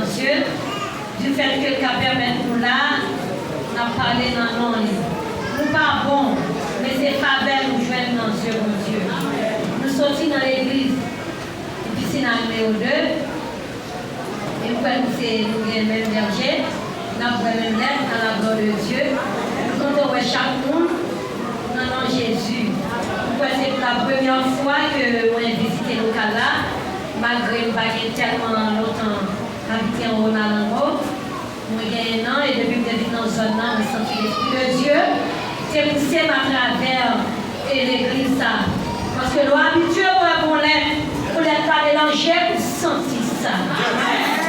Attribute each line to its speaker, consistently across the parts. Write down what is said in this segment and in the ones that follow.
Speaker 1: dans les cieux, du fait que le permet nous là, on a parlé dans nos livres. Nous pas bon, mais c'est pas belle nous jouer dans les cieux, mon Dieu. Nous sortis dans l'église, et puis c'est dans le numéro 2, et nous c'est nous le même berger, nous avons la même lettre dans la gloire de Dieu. Nous comptons chaque monde dans le nom de Jésus. C'est la première fois que j'ai visité le local là, malgré que je tellement longtemps habité en Ronalango. J'ai un an et depuis que je vis dans cette zone là, je sens l'Esprit de Dieu. C'est poussé à travers l'église ça. Parce que l'habitude pour les pas mélanger, pour sentir ça.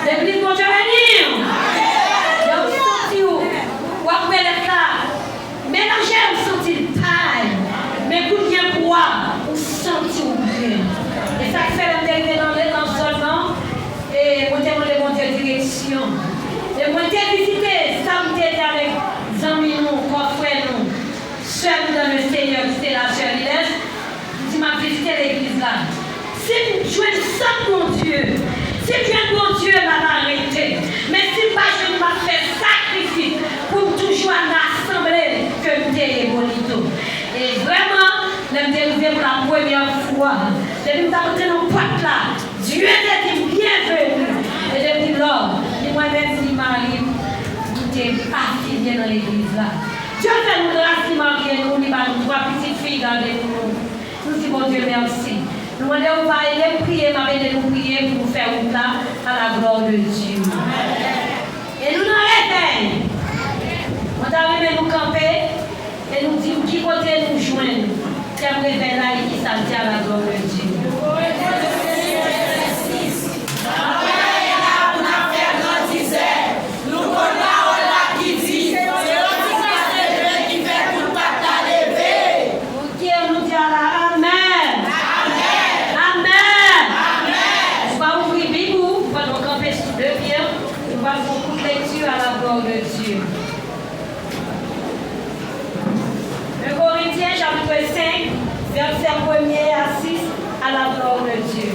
Speaker 1: L'église va venir. Donc, senti où après les là, mélanger, vous sentez le taille. Mais pour bien pouvoir, vous sentir bien. Et ça fait l'intérieur dans le seulement. Et moi, j'ai demandé mon Dieu direction. Et moi, j'ai visité, ça me dit avec des amis, nous, frères, nous, sœurs dans le Seigneur, qui était la sœur Lilès. Je m'a visité l'église là. Si je sens mon Dieu, si tu es mon Dieu, m'a arrêté. Mais si pas, je m'a fait sacrifice pour toujours l'assemblée que tu es bonito. Et vraiment, je me dérivé pour la première fois. Je me suis rentré dans le pote là. Dieu était bienvenu. Et je dis là, moi-même, si Marie, vous êtes parti bien dans l'église là. Dieu fait nous grâce, si Marie, nous, nous, trois petites filles avec nous. Nous disons, mon Dieu, merci. Nous demandons, on va aller prier, nous prier pour nous faire une là à la gloire de Dieu. Et nous nous réveillons. On arrive nous camper. Et nous disons qui côté nous joindre. C'est un réveil là et qui s'attire à la gloire de Dieu. Verset 1er à 6 à la gloire de Dieu.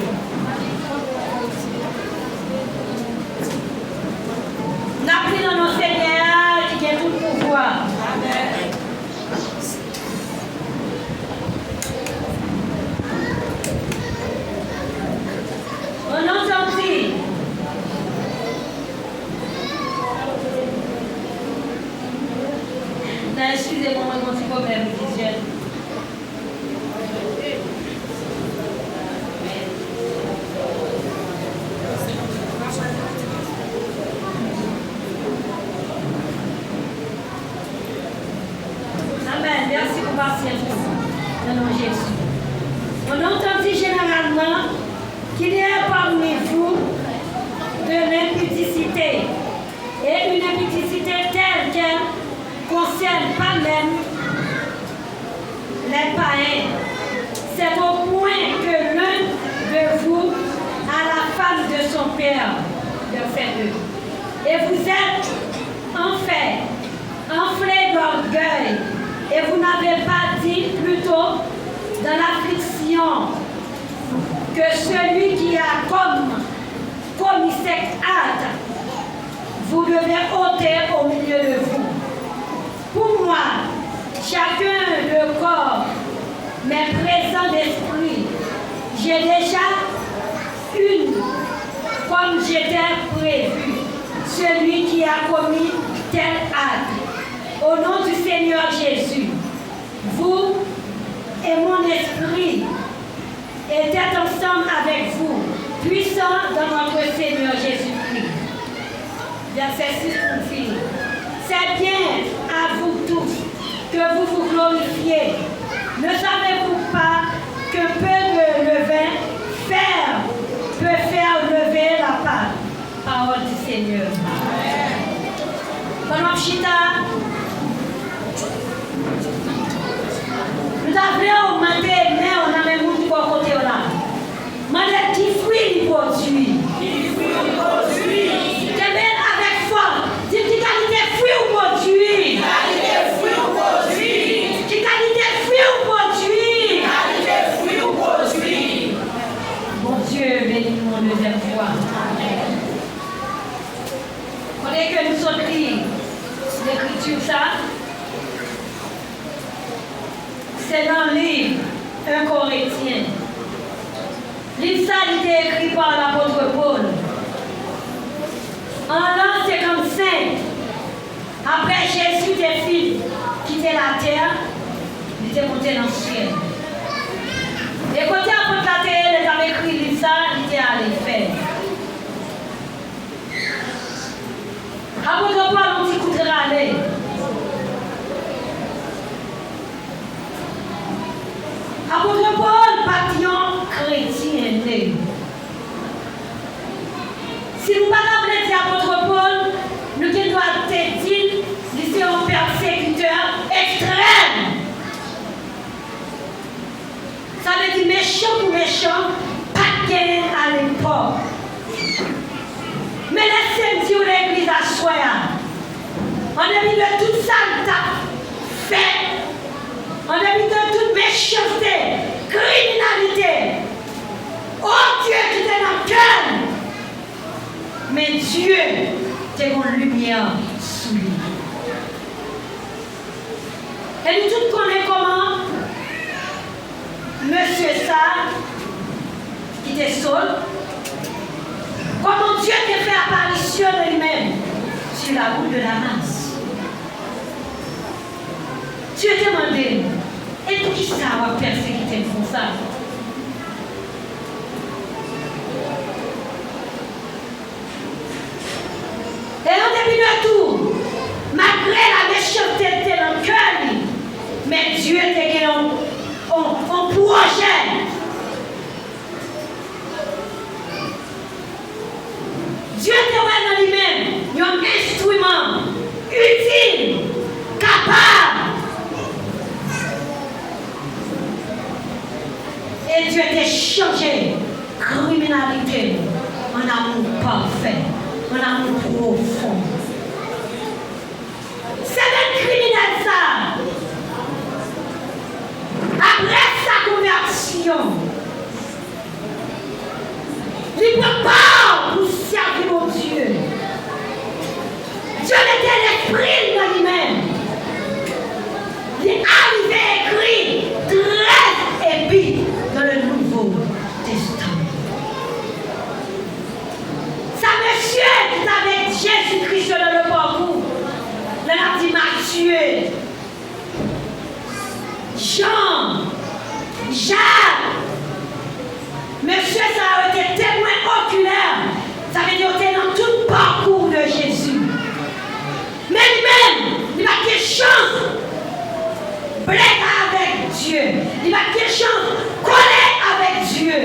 Speaker 1: Nous avons pris dans nos Seigneurs qui a tout pouvoir. Amen. On entend dire. Excusez-moi, mon petit problème visuel. Merci pour patience. Dans le nom de Jésus. On entend dire généralement qu'il y a parmi vous de l'impudicité. Et une impudicité telle qu'elle ne concerne pas même les païens. C'est au point que l'un de vous a la femme de son père, de fait d'eux. Et vous êtes en fait enflés d'orgueil. Et vous n'avez pas dit plutôt dans l'affliction que celui qui a commis cet acte, vous devez ôter au milieu de vous. Pour moi, chacun le corps, mais présent d'esprit, j'ai déjà une, comme j'étais prévu, celui qui a commis tel acte. Au nom du Seigneur Jésus, vous et mon esprit étaient ensemble avec vous, puissants dans notre Seigneur Jésus-Christ. Verset 6 pour finir. C'est bien à vous tous que vous vous glorifiez. Ne savez-vous pas que peu de levain peut faire lever la pâte? Parole du Seigneur. Pendant Chita, nous avons augmenté, mais on a même beaucoup de côté là. Mais qui fruit il produit? Avec foi, dis qui qualité fruit ou produit? Qui qualité fruit ou produit? Mon Dieu, bénis-nous une deuxième fois. Après que nous sommes écrit l'écriture, ça, c'est dans le livre 1 Corinthiens. Livre ça, il était écrit par l'apôtre Paul. En l'an 55, après Jésus était fini, quitté la terre, il était monté dans le ciel. Et quand l'apôtre la terre, il avait écrit livre ça, il était allé faire. Apôtre Paul, on dit qu'il aller. Apôtre Paul, papillon chrétien né. Si nous ne parlons pas d'apôtre Paul, nous devons te dire que c'est un persécuteur extrême. Ça veut dire méchant pour méchant, pas de gagner à l'époque. Mais laissez-moi dire l'église à soi. En dépit de tout ça que tu as fait, en dépit de toute méchanceté, criminalité, oh Dieu qui t'est dans le cœur, mais Dieu t'est une lumière sous lui. Et nous tous connaissons comment Monsieur ça, qui était seul, comment Dieu t'a fait apparition de lui-même sur la route de Damas. Dieu t'a demandé, et pour qui ça va persécuter pour ça? Et en début de tout, malgré la méchanceté dans le cœur, mais Dieu t'a gagné un projet. Dieu t'a dans lui-même un instrument utile, capable. Et Dieu t'a changé criminalité en amour parfait, en amour profond. C'est le criminel ça. Après sa conversion, il prépare pour servir mon Dieu. Dieu était l'esprit de lui-même. Il est arrivé écrit 13 épîtres dans le Nouveau Testament. Ça monsieur qui est avec Jésus-Christ dans le parcours, il a dit Matthieu, Jean, Jacques. Monsieur, ça a été témoin oculaire. Ça veut dire qu'il était dans tout le parcours de Jésus. Mais lui-même, il a quelle chance blé avec Dieu. Il a quelle chance coller avec Dieu.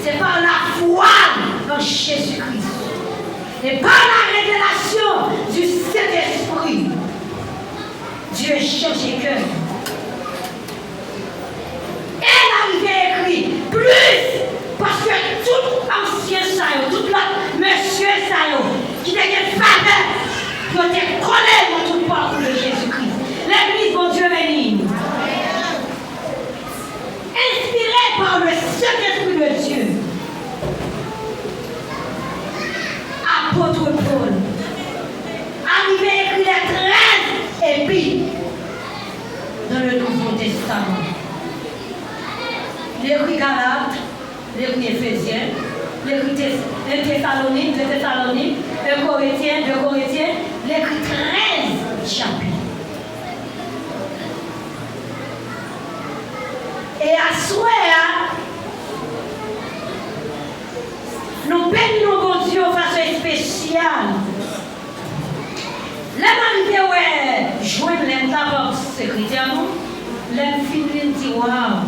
Speaker 1: C'est par la foi en Jésus-Christ. Et par la révélation du Saint-Esprit. Dieu change les cœurs. Elle avait écrit plus parce que tout ancien saillot, tout l'autre monsieur saillot qui était une faveur, qui était collé dans tout le parcours de Jésus-Christ. L'église, mon Dieu béni. Inspiré par le Saint-Esprit de Dieu. Apôtre Paul. Arrivé à écrire les 13 épîtres dans le Nouveau Testament. L'écrit Galates, l'écrit Éphésiens, l'écrit Thessaloniques, le Corinthiens, l'écrit 13 chapitres. Et à soi, nous bénissons bon Dieu de façon spéciale. La manque de joindre les tabacs secrétaires, l'infini dit waouh.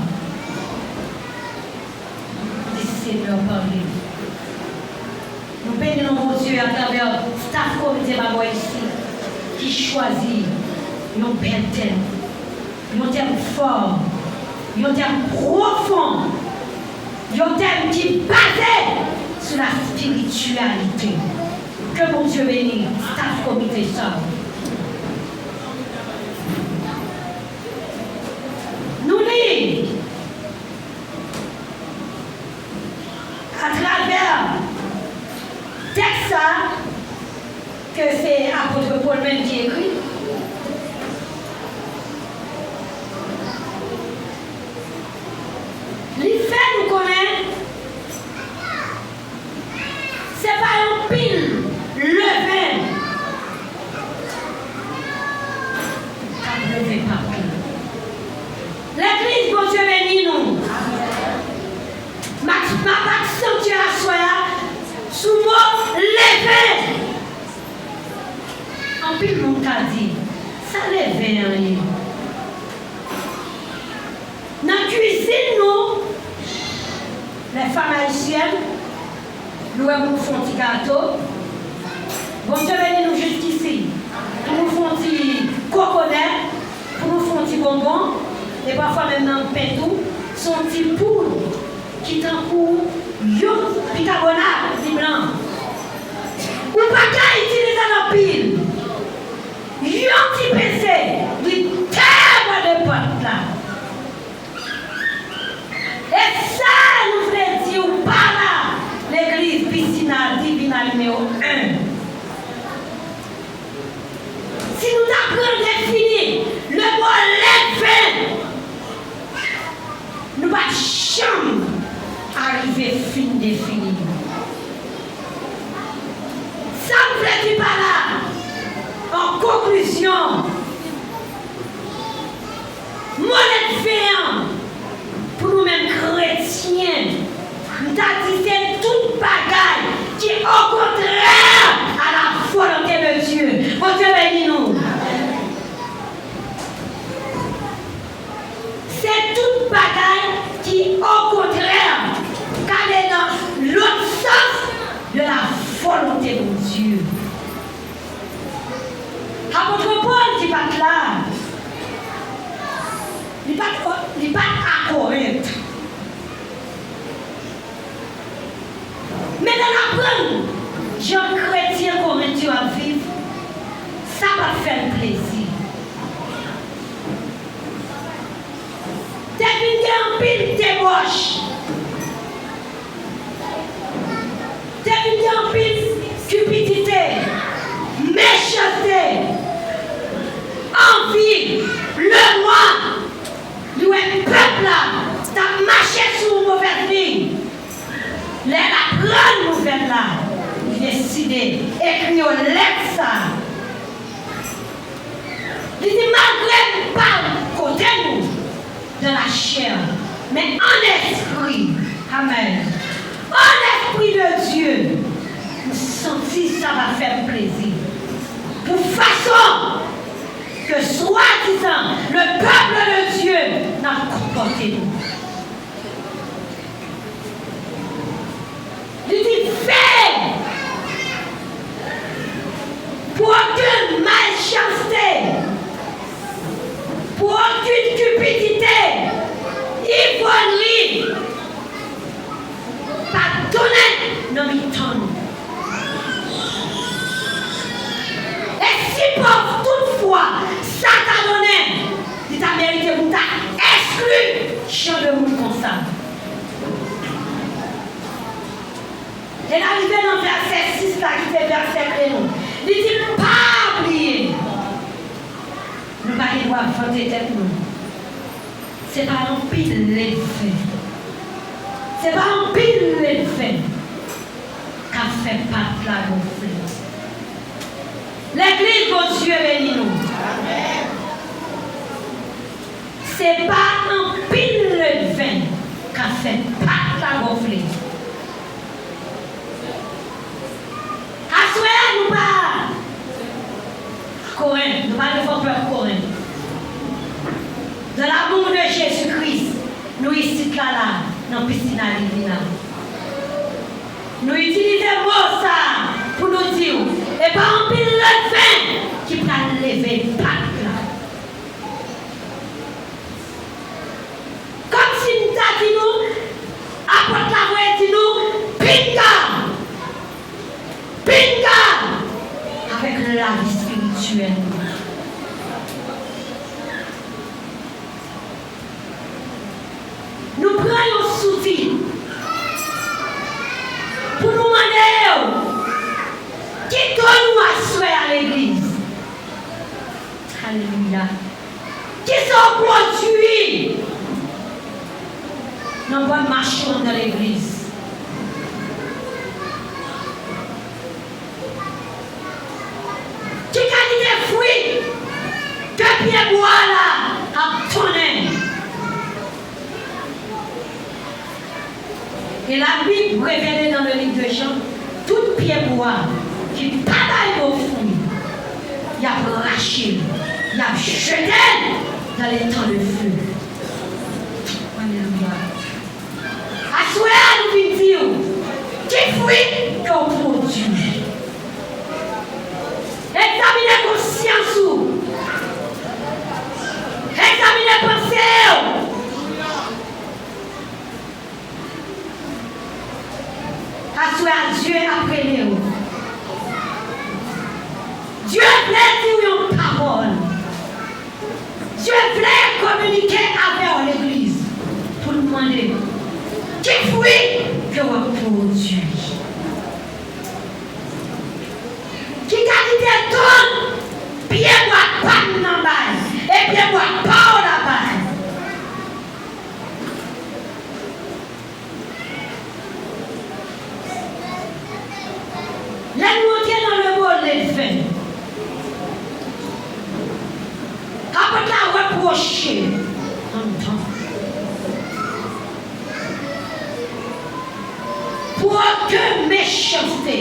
Speaker 1: Seigneur parler. Nous bénissons mon Dieu à travers staff comité Mabois ici qui choisit nos belles thèmes, nos thèmes forts, nos thèmes profonds, nos thèmes qui basés sur la spiritualité. Que mon Dieu bénisse, staff comité ça. Nous lisons à travers texte ça, que c'est apôtre Paul même qui écrit. Les faits nous connaissent. C'est pas un pile levé. Levé pas. L'église, bon Dieu béni nous. Ma action à soi, sous mot levé. En pile mon cas dit, ça levé rien. Dans la cuisine, nous, les femmes haïtiennes, nous avons fait un petit gâteau. Bon Dieu béni nous jusqu'ici. Pour nous faire un petit coconnet, pour nous faire un petit bonbon, et parfois même dans le pain tout, son petit poule qui t'en court, yon bicarbonate, dit blanc. Ou pas qu'à utiliser dans pile. Yon petit PC, dit terre de pote là. Et ça, nous voulons dire, ou pas là, l'église piscina divina numéro 1. Si nous apprenons à définir le mot levé, nous ne pouvons jamais arriver à fin définir. Ça ne veut dire pas là. En conclusion, mon levé, pour nous-mêmes chrétiens, nous avons dit c'est toute bagaille qui est au contraire à la volonté de Dieu. Bon Dieu bénis nous. C'est toute bagaille qui est au contraire, car elle est dans l'autre sens de la volonté de Dieu. Apôtre Paul qui va là. Il n'est pas à Corinthe. Mais dans la bonne, Jean chrétien corinthien à vivre, ça va faire plaisir. Depuis un pile débauche, depuis un pile cupidité, méchanceté, envie, le moi. Nous, un peuple là, t'as marché sur une mauvaise ligne. La grande nouvelle là, il a décidé d'écrire aux lettres ça. Il dit malgré pas côté nous, de la chair, mais en esprit. Amen. En esprit de Dieu, nous sentons que ça va faire plaisir. Pour façon que soi-disant, le peuple de Dieu n'a comporté nous. Il dit, fais pour aucune malchancité, pour aucune cupidité, ivrognerie, pas donner nos mitons. Et si pour toutefois, ça t'a donné, il t'a mérité pour t'a exclu, champ de monde comme ça. Et l'arrivée dans le verset 6, là, qui fait verset 1, il dit pas oublier. Nous ne pouvons pas vanter tête nous. Ce n'est pas un pile les faits. Ce n'est pas un pile les faits qu'a fait pas la gonfler. L'église, mon Dieu, bénis-nous. Ce n'est pas un pile le vin qu'a fait pas la gonfler. Assoyez nous pas. Corinth, nous parlons de peur Corinth. De l'amour de Jésus-Christ, nous ici là, dans la piscine à divina. Nous utilisons mot ça pour nous dire, et pas un pile le vin qui peut lever le pape là. Comme si nous avons dit nous, apporte la voix dit nous, pinga! Pinga! Avec la vie spirituelle. Nous prenons un soutien pour nous demander pied bois là, a tourné. Et la Bible révélée dans le livre de Jean, tout pied bois qui bataille au fond, il a arraché, il a jeté dans les temps de feu. Alléluia. À souhait, nous venons dire, qui fruit qu'on produit. Examinez conscience. Examinez pensée. Assoyez à Dieu après nous. Dieu voulait dire une parole. Dieu voulait communiquer avec l'église pour nous demander quel fruit que vous produisez. Qui qualité donne, bien moi pas dans bail et bien moi pas la balle. La montée dans le bol des faits. Après la reprocher en temps. Pour aucune méchanceté.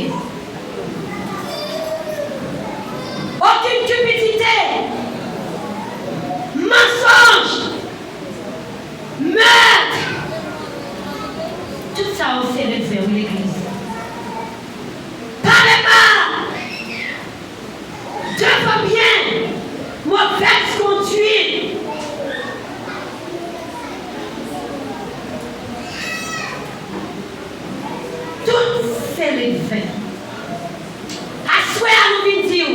Speaker 1: Aucune cupidité. Mensonge. Meurtre. Tout ça on s'est levé à l'église. Dieu va bien, mauvaise conduite. Toutes ces levé. Assoyez à nous venir dire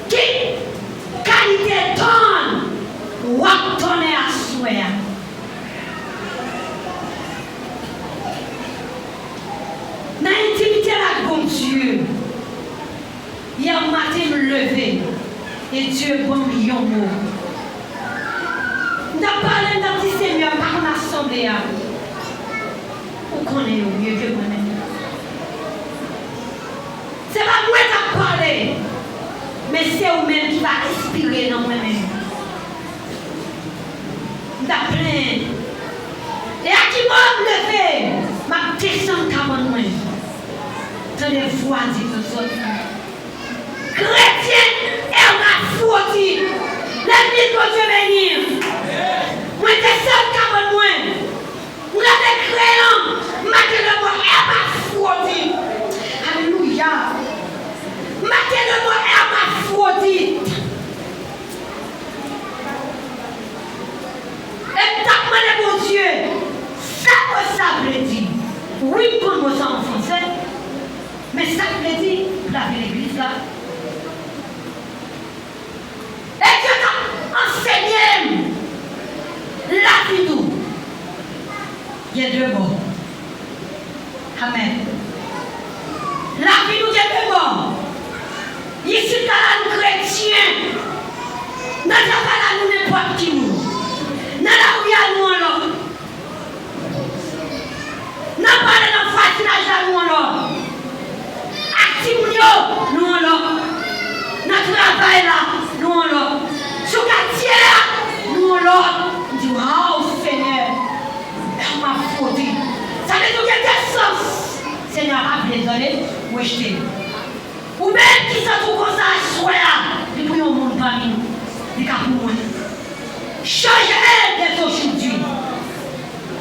Speaker 1: qui qualité donne ou donner à souhait. Dans l'intimité avec bon Dieu. Hier matin, me lever et Dieu bon million de mots. Nous avons parlé d'un petit Seigneur par l'assemblée. Vous connaissez mieux que moi-même. Ce n'est pas moi qui vais parler, mais c'est vous-même qui va inspirer dans moi-même. Nous avons plein. Et à qui m'a levé, ma descente à moi. Dans les voix de autres. Chrétien, elle m'a foutu. L'église de Dieu bénir. Moi, je suis comme moi. Moi, je suis créant. Maintenant, elle m'a foutu. Alléluia. Maintenant, elle m'a foutu. Et tape-moi le bon Dieu. Ça veut dire. Oui, pour moi, ça en français. Mais ça veut dire, la l'église là. Et Dieu t'a enseigné la vie d'où. Il y a deux bords. Amen. La vie d'où il y a deux bords. Ici, dans la chrétien, dans la vie nous n'importe qui nous. Dans la vie nous alors. Dans la vie nous fascinage nous alors. Activement nous alors. Dans le travail là. Nous alors, sur le quartier là, nous alors, on dit waouh Seigneur, elle m'a foutu. Ça veut dire qu'il y a des sens. Seigneur a désolé, ou jeté. Ou même qui s'en trouve comme ça à soi là, il faut un monde parmi nous, il y a pour moi. Changez dès aujourd'hui.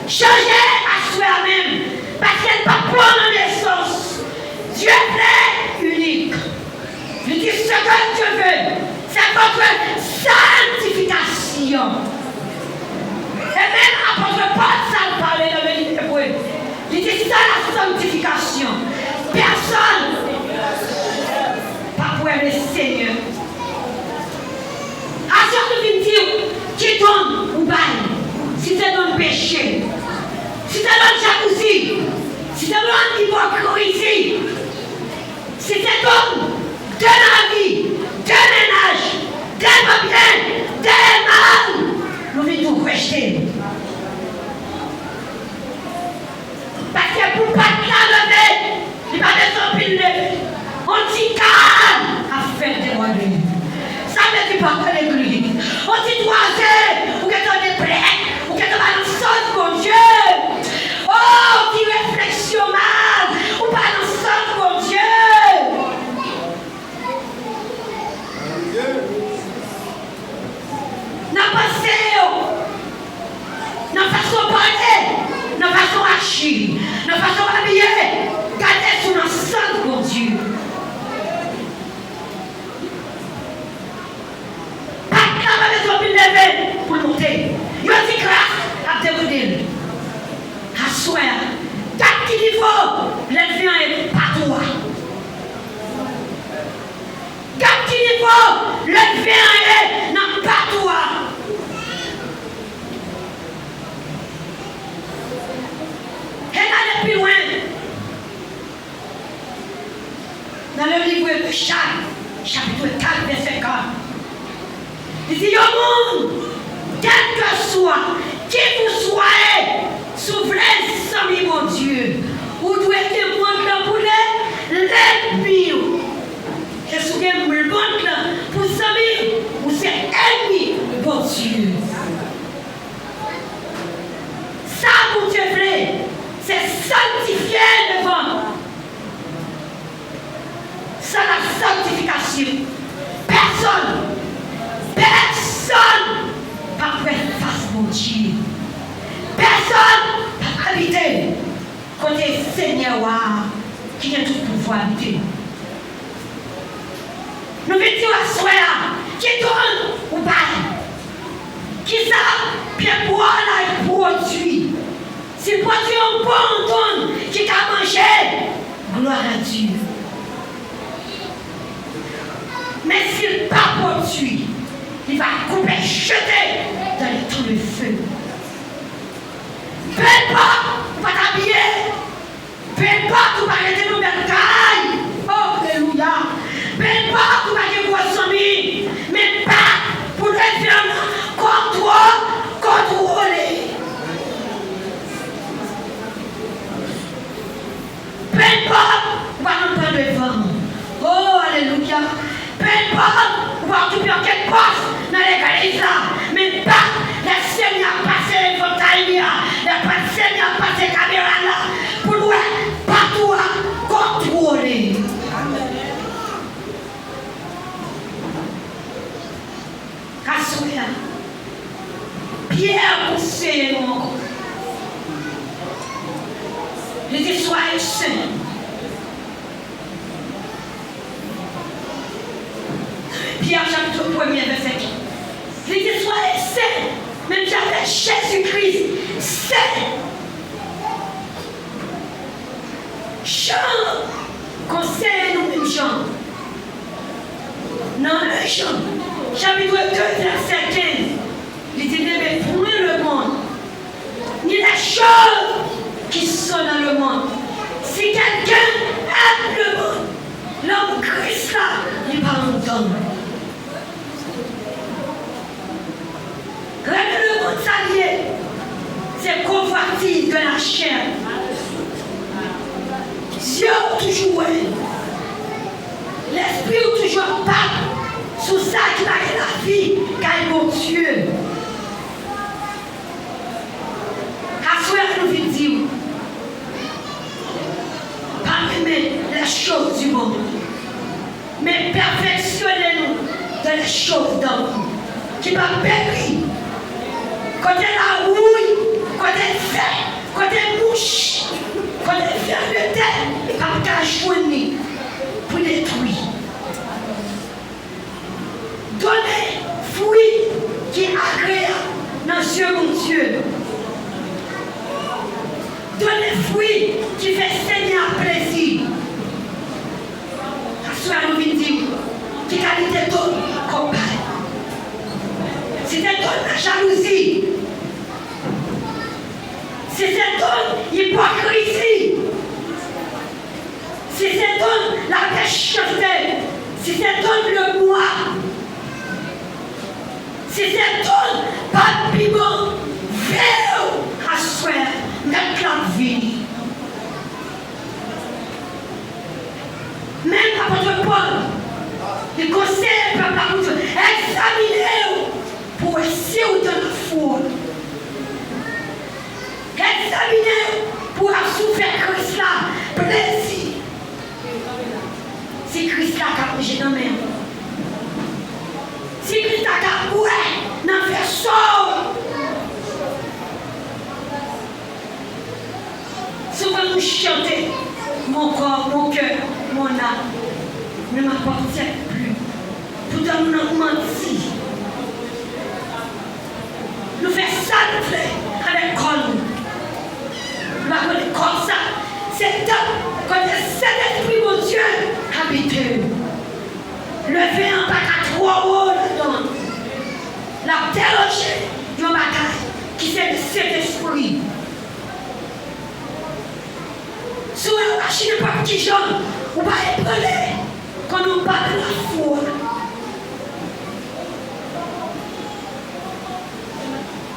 Speaker 1: Changez à soi même, parce qu'elle n'est pas pour la naissance. Dieu est unique. Je dis ce que Dieu veut. C'est votre sanctification. Et même apôtre Paul, ça parlait dans le livre hébreu. Il dit ça la sanctification. Personne pas pour le Seigneur. À ce que nous dire, qui donne ou baille, si c'est dans le péché, si c'est dans la jalousie, si c'est dans l'hypocrisie, si c'est dans de la vie, de ménage, de bien, de mal, nous venons tout rejeter. Parce que pour ne pas te la lever, il n'y a pas de pile. On dit calme à faire des rois. Ça veut dire pas que l'église.
Speaker 2: dans le livre de Jacques, chapitre 4, verset 4. Il dit, yo monde, quel que soit, qui vous soyez, souverain, sans mon Dieu, vous devez être monde là pour l'ennemi. Je me souviens, le monde là, pour Samy, vous êtes ennemi, bon Dieu. Ça, mon Dieu vrai, c'est sanctifier devant. C'est la sanctification. Personne pas faire face mon Dieu. Personne pas habiter côté Seigneur qui a tout pouvoir habiter. Nous venons à soi qui donne ou pas. Qui ça, bien boire là, produit. Si produit un bon don qui t'a mangé, gloire à Dieu. Mais s'il pas produit, il va couper, jeter dans le trou de feu. Peu importe, tu vas t'habiller. Peu importe, tu vas arrêter nos belles cailles. Oh, alléluia. Peu importe, tu vas dire vos amis. Mais pas pour le faire contrôler. Peu importe, tu vas nous prendre devant. Oh, alléluia. Peu importe, on va occuper quel poste dans l'église là, mais pas la Seigneur passer les fauteuils là, la Seigneur passer la caméra là, pour nous partout contrôler. Kassoya, Pierre poussé mon corps. Il dit soyez saints. Pierre chapitre 1er verset 4. Il dit soyez saints, même j'avais Jésus-Christ saint. Jean conseille nous-mêmes Jean. Dans le Jean, chapitre 2 verset 15, il dit n'aimez point le monde, ni les choses qui sont dans le monde. Si quelqu'un aime le monde, l'homme Christ là, il parle d'homme. Le monde s'allier, c'est convoitise de la chair. Dieu toujours, l'esprit toujours pas sous ça qui va la vie, car mon Dieu. À nous vient dire, pas aimer les choses du monde, mais perfectionnez-nous dans les choses d'homme qui va périr. Côté la rouille, côté fer, côté mouche, côté fer de terre, par qu'à choisir pour détruire. Donnez fruit qui est agréable dans Dieu mon Dieu. Donnez fruit qui fait Seigneur plaisir. La soeur nous vient dire qui qualité donne comme si c'est donne la jalousie, si c'est donne l'hypocrisie, si c'est donne la méchanceté, si c'est donne le moi, si c'est donne pas de piment, veille à soi, mettre la vie. Même l'apôtre Paul, il conseille le peuple à vous examinez-vous. Pour essayer de la foi. Examiner pour souffrir Christ là, plaisir. Si Christ là a bougé dans la mer. Si Christ a bougé dans le vaisseau. Souvent nous chantons, mon corps, mon cœur, mon âme ne m'appartient plus. Pourtant nous n'avons menti. Nous faisons ça, nous faisons avec l'école. Nous avons l'école ça. C'est quand le Saint-Esprit, mon Dieu, habite. Le vin pas qu'à trois mots là-dedans. La théologie du bataille, qui c'est le Saint-Esprit. Sur la machine de petit jaune, vous ne pouvez pas épeler. Quand on parle de la foi,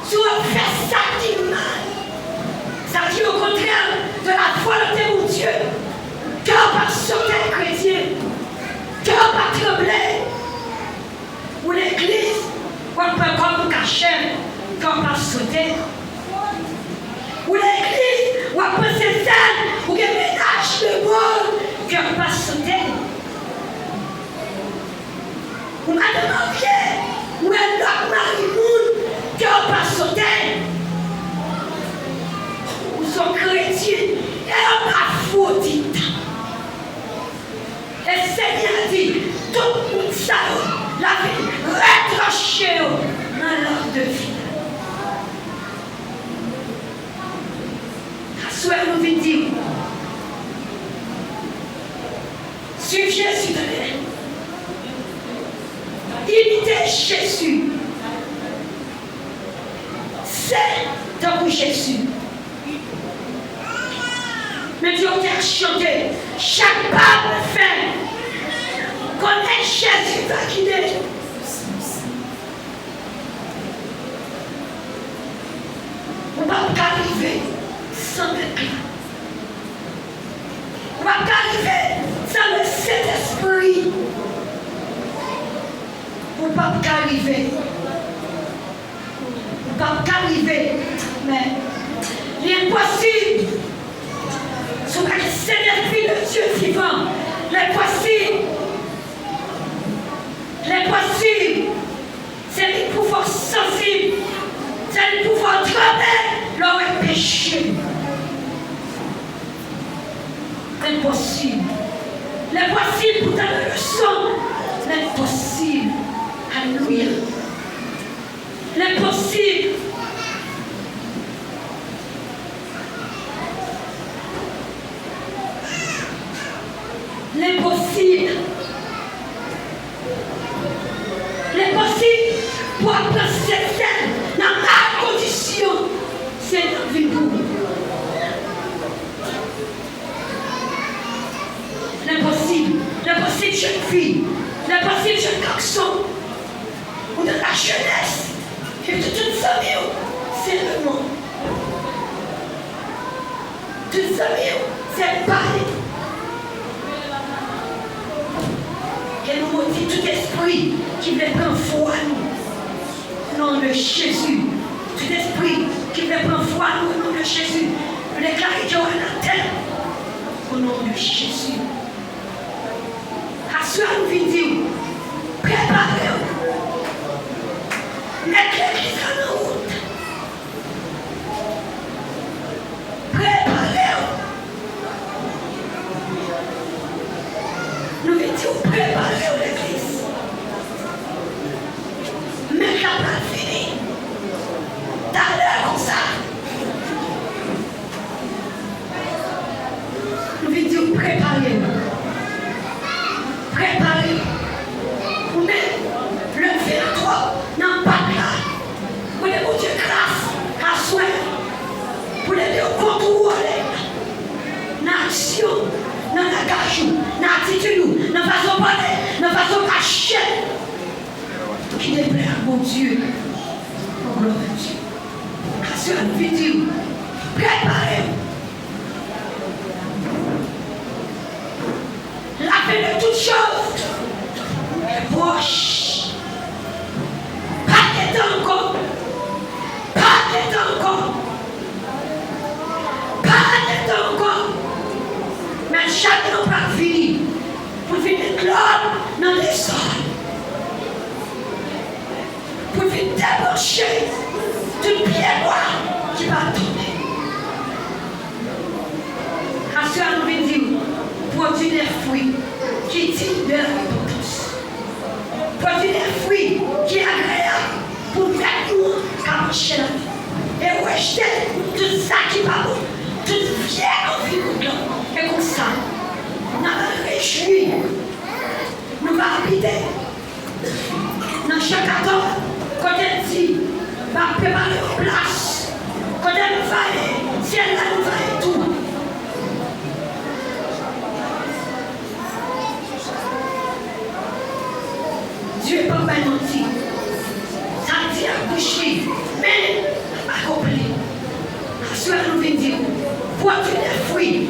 Speaker 2: si on fait ça qui mal, ça dit au contraire de la foi de mon Dieu, cœur pas sauter chrétien, cœur pas trembler, ou l'église, on peut comme cacher, cœur pas sauter, ou l'église, ou peut se faire, ou qu'elle ménage le monde, cœur pas sauter. Ou madame mariée, ou un autre mari-moun, cœur pas sauter. Ou sont chrétiens, et on a foutu. Et le Seigneur dit, tout le monde ça, la vie, retranché dans l'ordre de vie. À ce moment nous venons dire, suivez Jésus de l'air. Imitez Jésus. C'est dans Jésus. Mais Dieu a chanté. Chaque pas me fait. Connaître Jésus va guider. On ne va pas arriver sans le clan. On ne va pas arriver sans le Saint-Esprit. On ne peut pas arriver. On ne peut pas arriver. Mais l'impossible. Sur le Saint-Esprit de Dieu vivant. L'impossible. L'impossible. C'est le pouvoir sensible. C'est le pouvoir trembler lors du péché. L'impossible. L'impossible pour donner le sang. L'impossible. Alléluia. L'impossible. L'impossible. L'impossible pour apprendre cette scène dans ma condition, c'est la vie pour vous. L'impossible. L'impossible jeune fille. L'impossible jeune garçon. Ou de la jeunesse. Et de toute sa vie, c'est le monde. Toute sa vie, c'est pareil. Et nous maudit tout esprit qui veut prendre foi à nous. Au nom de Jésus. Tout esprit qui veut prendre foi à nous. Au nom de Jésus. Nous déclarons Dieu à la terre. Au nom de Jésus. À cela nous venons dire, préparez-vous. Mettez l'église en route. Préparez-vous. Nous venons dire, préparez-vous l'église. Mettez la place finie. Dans l'heure comme ça. Nous venons dire, préparez-vous. Préparez-vous. Vous mettez le fil à toi dans le bac là. Vous mettez mon Dieu grâce à soi. Vous l'aider au contrôler. Dans l'action, dans l'engagement, dans l'attitude, dans la façon de parler, dans la façon de cacher. Qui déplaît à mon Dieu. Pour gloire à Dieu. À ce nous vidéo. Préparez-vous. La fin de toutes choses est proche. Pas de temps encore. Pas de temps encore. Pas de temps encore. Mais chacun pas fini. Pour finir l'homme dans les sols. Pour finir débaucher tout pied noir qui va tomber. À ce nous venons dire. Produire des fruits qui tirent de la repentance. Produire des fruits qui sont agréables pour mettre nous à marcher la vie. Et rejeter tout ça qui va bon, toute fière environnement. Et comme ça, nous allons réjouir. Nous allons habiter dans chaque accord. Quand elle dit, va préparer une place. Quand elle va aller, si elle a nous va et tout. pas menti. Ça dit à boucher, mais accompli. À ce nous venons dire, vois-tu des fruits